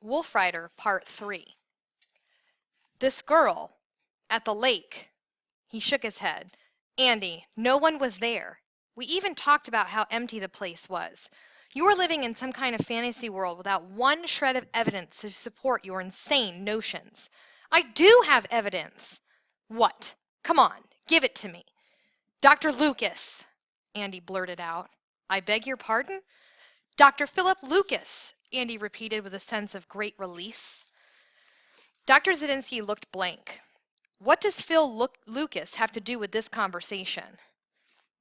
Wolf Rider Part 3. This girl at the lake. He shook his head. Andy, no one was there. We even talked about how empty the place was. You are living in some kind of fantasy world without one shred of evidence to support your insane notions. I do have evidence. What? Come on, give it to me. Dr. Lucas, Andy blurted out. I beg your pardon? Dr. Philip Lucas, Andy repeated with a sense of great release. Dr. Zadinsky looked blank. What does Phil Lucas have to do with this conversation?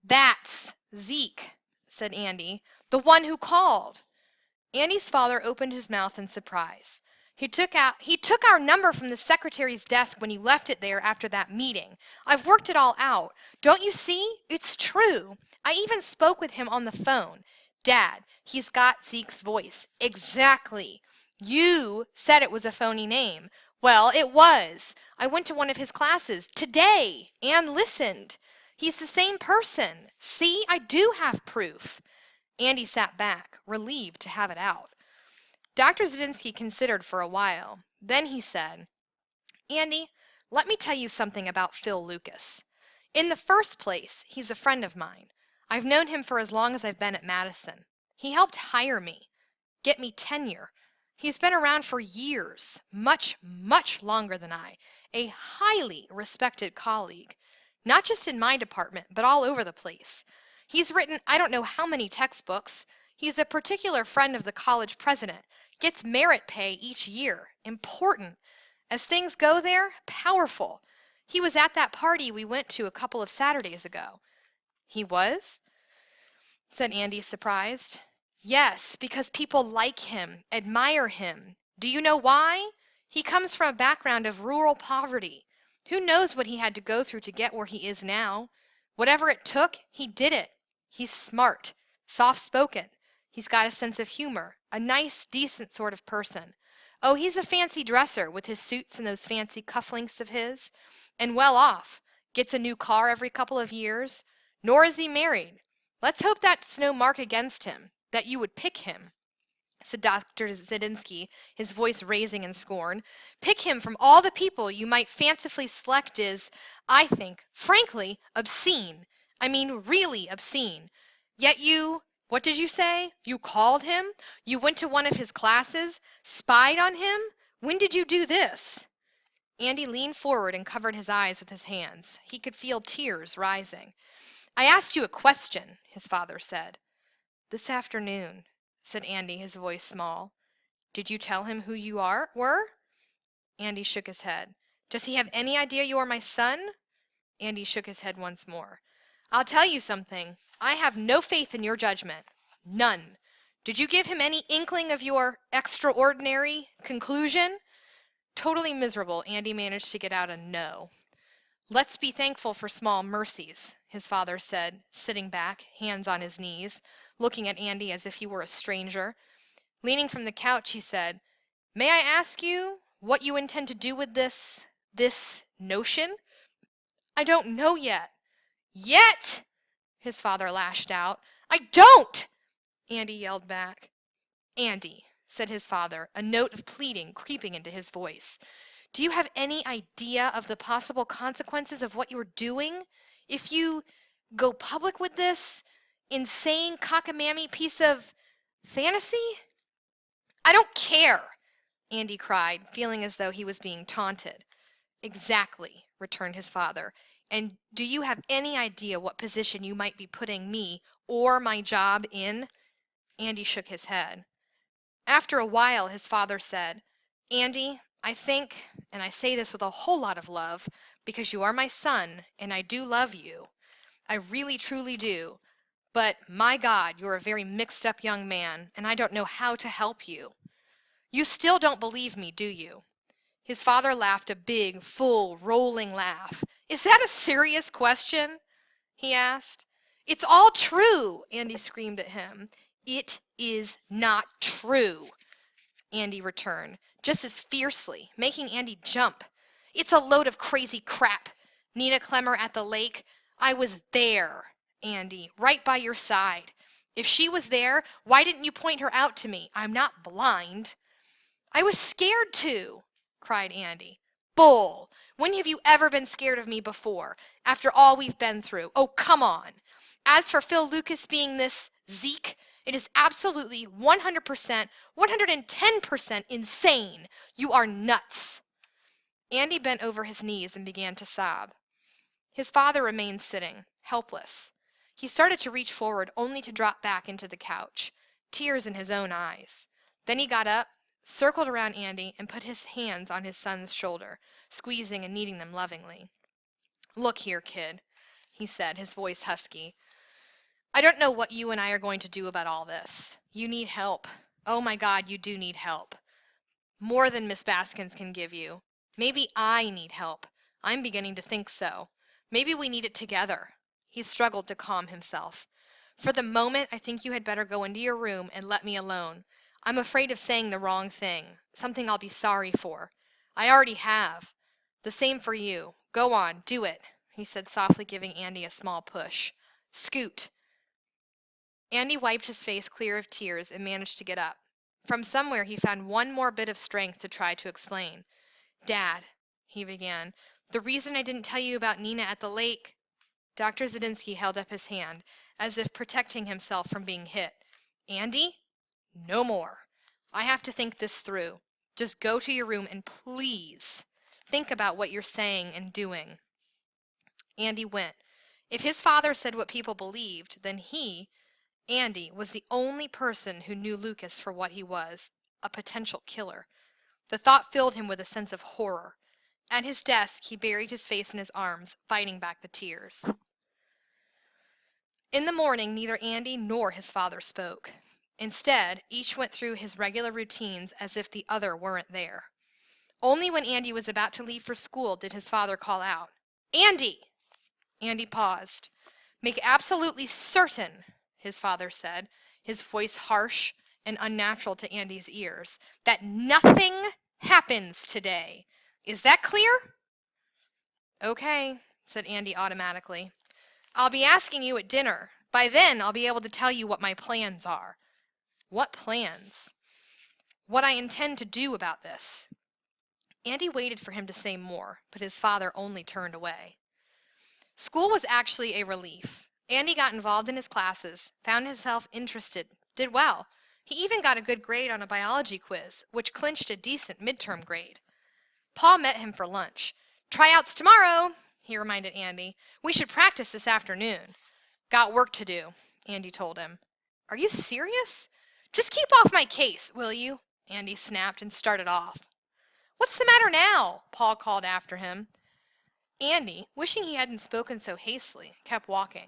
That's Zeke, said Andy, the one who called. Andy's father opened his mouth in surprise. He took our number from the secretary's desk when you left it there after that meeting. I've worked it all out. Don't you see? It's true. I even spoke with him on the phone. Dad, he's got Zeke's voice. Exactly. You said it was a phony name. Well, it was. I went to one of his classes today and listened. He's the same person. See, I do have proof. Andy sat back, relieved to have it out. Dr. Zadinsky considered for a while. Then he said, Andy, let me tell you something about Phil Lucas. In the first place, he's a friend of mine. I've known him for as long as I've been at Madison. He helped hire me, get me tenure. He's been around for years, much, much longer than I, a highly respected colleague, not just in my department, but all over the place. He's written I don't know how many textbooks. He's a particular friend of the college president, gets merit pay each year, important. As things go there, powerful. He was at that party we went to a couple of Saturdays ago. He was? Said Andy, surprised. Yes, because people like him, admire him. Do you know why? He comes from a background of rural poverty. Who knows what he had to go through to get where he is now? Whatever it took, he did it. He's smart, soft-spoken. He's got a sense of humor, a nice, decent sort of person. Oh, he's a fancy dresser with his suits and those fancy cufflinks of his, and well off. Gets a new car every couple of years. Nor is he married. Let's hope that's no mark against him, that you would pick him, said Dr. Zadinsky, his voice raising in scorn. Pick him from all the people you might fancifully select is, I think, frankly, obscene. I mean, really obscene. Yet what did you say? You called him? You went to one of his classes? Spied on him? When did you do this? Andy leaned forward and covered his eyes with his hands. He could feel tears rising. I asked you a question, his father said. This afternoon, said Andy, his voice small. Did you tell him who you were? Andy shook his head. Does he have any idea you are my son? Andy shook his head once more. I'll tell you something. I have no faith in your judgment. None. Did you give him any inkling of your extraordinary conclusion? Totally miserable, Andy managed to get out a no. Let's be thankful for small mercies, his father said, sitting back, hands on his knees, looking at Andy as if he were a stranger. Leaning from the couch, he said, May I ask you what you intend to do with this notion? I don't know yet. Yet! His father lashed out. I don't! Andy yelled back. Andy, said his father, a note of pleading creeping into his voice, do you have any idea of the possible consequences of what you're doing? If you go public with this insane cockamamie piece of fantasy? I don't care, Andy cried, feeling as though he was being taunted. Exactly, returned his father. And do you have any idea what position you might be putting me or my job in? Andy shook his head. After a while, his father said, Andy, I think, and I say this with a whole lot of love, because you are my son, and I do love you. I really, truly do. But, my God, you're a very mixed-up young man, and I don't know how to help you. You still don't believe me, do you? His father laughed a big, full, rolling laugh. Is that a serious question? He asked. It's all true, Andy screamed at him. It is not true, Andy returned, just as fiercely, making Andy jump. It's a load of crazy crap. Nina Clemmer at the lake. I was there, Andy, right by your side. If she was there, why didn't you point her out to me? I'm not blind. I was scared to, cried Andy. Bull! When have you ever been scared of me before, after all we've been through? Oh, come on. As for Phil Lucas being this Zeke, it is absolutely 100%, 110% insane. You are nuts. Andy bent over his knees and began to sob. His father remained sitting, helpless. He started to reach forward only to drop back into the couch, tears in his own eyes. Then he got up, circled around Andy, and put his hands on his son's shoulder, squeezing and kneading them lovingly. Look here, kid, he said, his voice husky. I don't know what you and I are going to do about all this. You need help. Oh my God, you do need help. More than Miss Baskins can give you. Maybe I need help. I'm beginning to think so. Maybe we need it together. He struggled to calm himself. For the moment, I think you had better go into your room and let me alone. I'm afraid of saying the wrong thing, something I'll be sorry for. I already have. The same for you. Go on, do it, he said softly, giving Andy a small push. Scoot. Andy wiped his face clear of tears and managed to get up. From somewhere he found one more bit of strength to try to explain. Dad, he began, the reason I didn't tell you about Nina at the lake. Dr. Zadinsky held up his hand, as if protecting himself from being hit. Andy? No more. I have to think this through. Just go to your room and please think about what you're saying and doing. Andy went. If his father said what people believed, then he, Andy, was the only person who knew Lucas for what he was, a potential killer. The thought filled him with a sense of horror. At his desk, he buried his face in his arms, fighting back the tears. In the morning, neither Andy nor his father spoke. Instead, each went through his regular routines as if the other weren't there. Only when Andy was about to leave for school did his father call out, Andy! Andy paused. Make absolutely certain, his father said, his voice harsh and unnatural to Andy's ears, that nothing happens today. Is that clear? Okay, said Andy automatically. I'll be asking you at dinner. By then, I'll be able to tell you what my plans are. What plans? What I intend to do about this. Andy waited for him to say more, but his father only turned away. School was actually a relief. Andy got involved in his classes, found himself interested, did well. He even got a good grade on a biology quiz, which clinched a decent midterm grade. Paul met him for lunch. Tryouts tomorrow, he reminded Andy. We should practice this afternoon. Got work to do, Andy told him. Are you serious? Just keep off my case, will you? Andy snapped and started off. What's the matter now? Paul called after him. Andy, wishing he hadn't spoken so hastily, kept walking.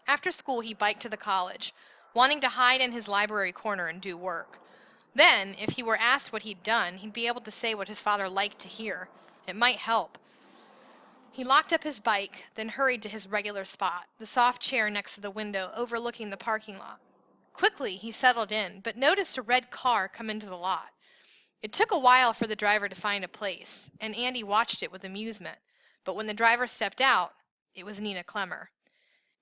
After school, he biked to the college, wanting to hide in his library corner and do work. Then, if he were asked what he'd done, he'd be able to say what his father liked to hear. It might help. He locked up his bike, then hurried to his regular spot, the soft chair next to the window overlooking the parking lot. Quickly, he settled in, but noticed a red car come into the lot. It took a while for the driver to find a place, and Andy watched it with amusement. But when the driver stepped out, it was Nina Clemmer.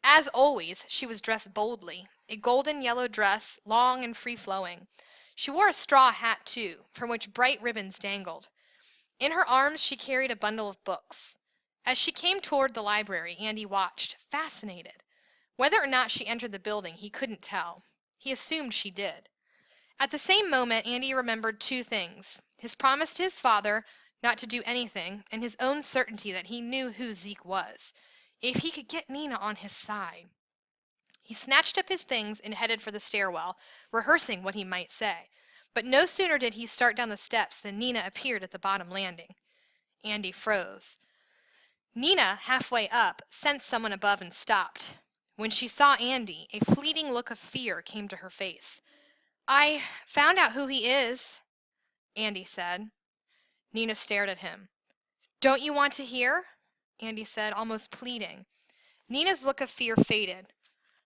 As always, she was dressed boldly, a golden yellow dress, long and free-flowing. She wore a straw hat, too, from which bright ribbons dangled. In her arms, she carried a bundle of books. As she came toward the library, Andy watched, fascinated. Whether or not she entered the building, he couldn't tell. He assumed she did. At the same moment, Andy remembered two things: his promise to his father not to do anything, and his own certainty that he knew who Zeke was. If he could get Nina on his side. He snatched up his things and headed for the stairwell, rehearsing what he might say. But no sooner did he start down the steps than Nina appeared at the bottom landing. Andy froze. Nina, halfway up, sensed someone above and stopped. When she saw Andy, a fleeting look of fear came to her face. I found out who he is, Andy said. Nina stared at him. Don't you want to hear? Andy said, almost pleading. Nina's look of fear faded.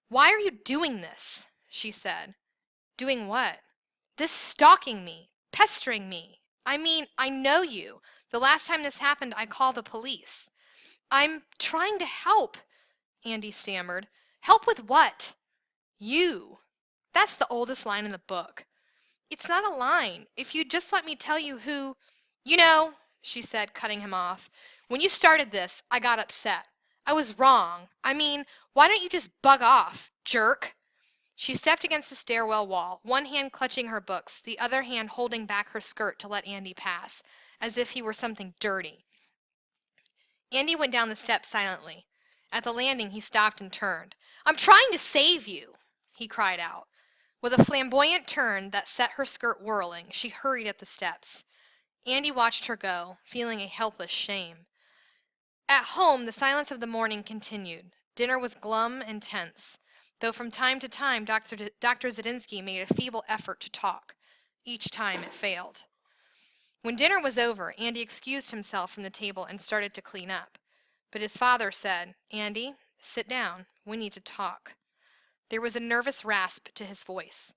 Why are you doing this? She said. Doing what? This stalking me, pestering me. I mean, I know you. The last time this happened, I called the police. I'm trying to help, Andy stammered. Help with what? You. That's the oldest line in the book. It's not a line. If you'd just let me tell you who. You know, she said, cutting him off, when you started this, I got upset. I was wrong. I mean, why don't you just bug off, jerk? She stepped against the stairwell wall, one hand clutching her books, the other hand holding back her skirt to let Andy pass, as if he were something dirty. Andy went down the steps silently. At the landing, he stopped and turned. I'm trying to save you, he cried out. With a flamboyant turn that set her skirt whirling, she hurried up the steps. Andy watched her go, feeling a helpless shame. At home, the silence of the morning continued. Dinner was glum and tense, though from time to time Dr. Zadinsky made a feeble effort to talk. Each time it failed. When dinner was over, Andy excused himself from the table and started to clean up. But his father said, Andy, sit down. We need to talk. There was a nervous rasp to his voice.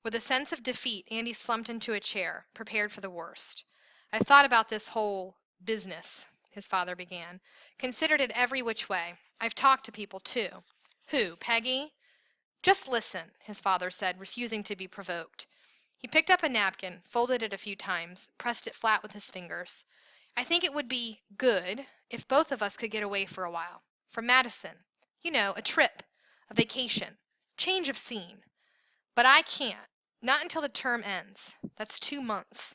With a sense of defeat, Andy slumped into a chair, prepared for the worst. I've thought about this whole business, his father began. Considered it every which way. I've talked to people, too. Who, Peggy? Just listen, his father said, refusing to be provoked. He picked up a napkin, folded it a few times, pressed it flat with his fingers. I think it would be good if both of us could get away for a while. From Madison. You know, a trip, a vacation, change of scene. But I can't. Not until the term ends. That's 2 months.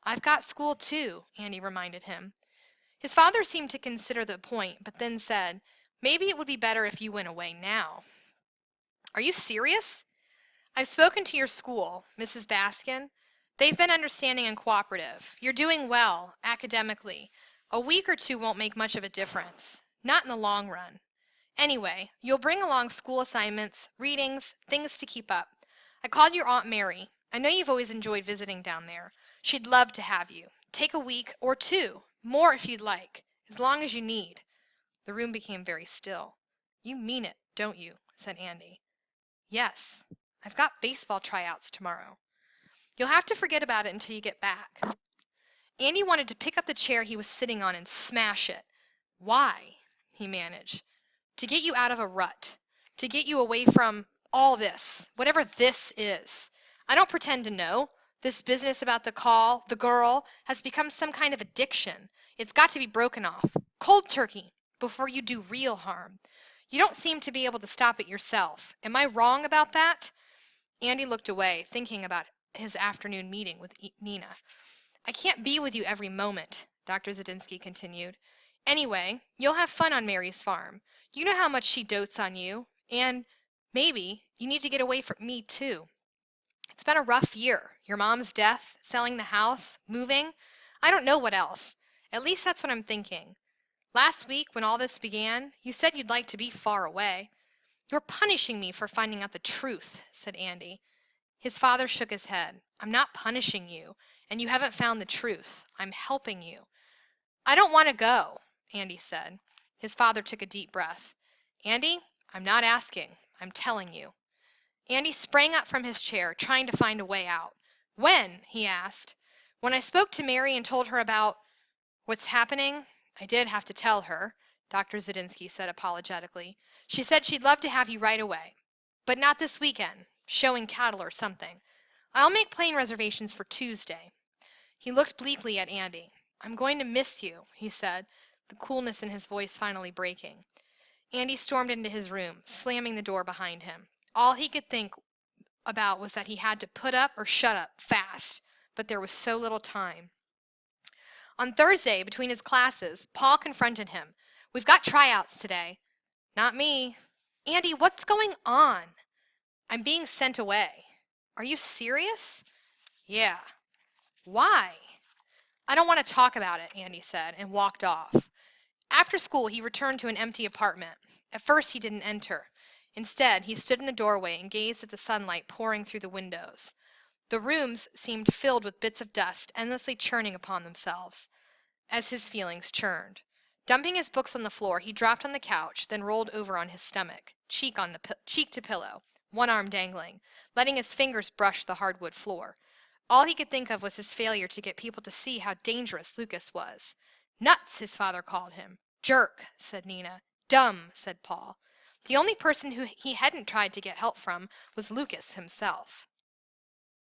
I've got school too, Andy reminded him. His father seemed to consider the point, but then said, maybe it would be better if you went away now. Are you serious? I've spoken to your school, Mrs. Baskin. They've been understanding and cooperative. You're doing well, academically. A week or two won't make much of a difference. Not in the long run. Anyway, you'll bring along school assignments, readings, things to keep up. I called your Aunt Mary. I know you've always enjoyed visiting down there. She'd love to have you. Take a week or 2, more if you'd like, as long as you need. The room became very still. You mean it, don't you? Said Andy. Yes. I've got baseball tryouts tomorrow. You'll have to forget about it until you get back. Andy wanted to pick up the chair he was sitting on and smash it. Why? He managed. To get you out of a rut. To get you away from all this, whatever this is. I don't pretend to know. This business about the call, the girl, has become some kind of addiction. It's got to be broken off. Cold turkey, before you do real harm. You don't seem to be able to stop it yourself. Am I wrong about that? Andy looked away, thinking about his afternoon meeting with Nina. I can't be with you every moment, Dr. Zadinsky continued. Anyway, you'll have fun on Mary's farm. You know how much she dotes on you, and maybe you need to get away from me, too. It's been a rough year. Your mom's death, selling the house, moving. I don't know what else. At least that's what I'm thinking. Last week, when all this began, you said you'd like to be far away. You're punishing me for finding out the truth, said Andy. His father shook his head. I'm not punishing you, and you haven't found the truth. I'm helping you. I don't want to go, Andy said. His father took a deep breath. Andy, I'm not asking. I'm telling you. Andy sprang up from his chair, trying to find a way out. When? He asked. When I spoke to Mary and told her about what's happening, I did have to tell her, Dr. Zadinsky said apologetically. She said she'd love to have you right away. But not this weekend. Showing cattle or something. I'll make plane reservations for Tuesday. He looked bleakly at Andy. I'm going to miss you, he said, the coolness in his voice finally breaking. Andy stormed into his room, slamming the door behind him. All he could think about was that he had to put up or shut up fast, but there was so little time. On Thursday, between his classes, Paul confronted him. We've got tryouts today. Not me. Andy, what's going on? I'm being sent away. Are you serious? Yeah. Why? I don't want to talk about it, Andy said, and walked off. After school, he returned to an empty apartment. At first, he didn't enter. Instead, he stood in the doorway and gazed at the sunlight pouring through the windows. The rooms seemed filled with bits of dust endlessly churning upon themselves, as his feelings churned. Dumping his books on the floor, he dropped on the couch, then rolled over on his stomach, cheek to pillow, one arm dangling, letting his fingers brush the hardwood floor. All he could think of was his failure to get people to see how dangerous Lucas was. Nuts, his father called him. Jerk, said Nina. Dumb, said Paul. The only person who he hadn't tried to get help from was Lucas himself.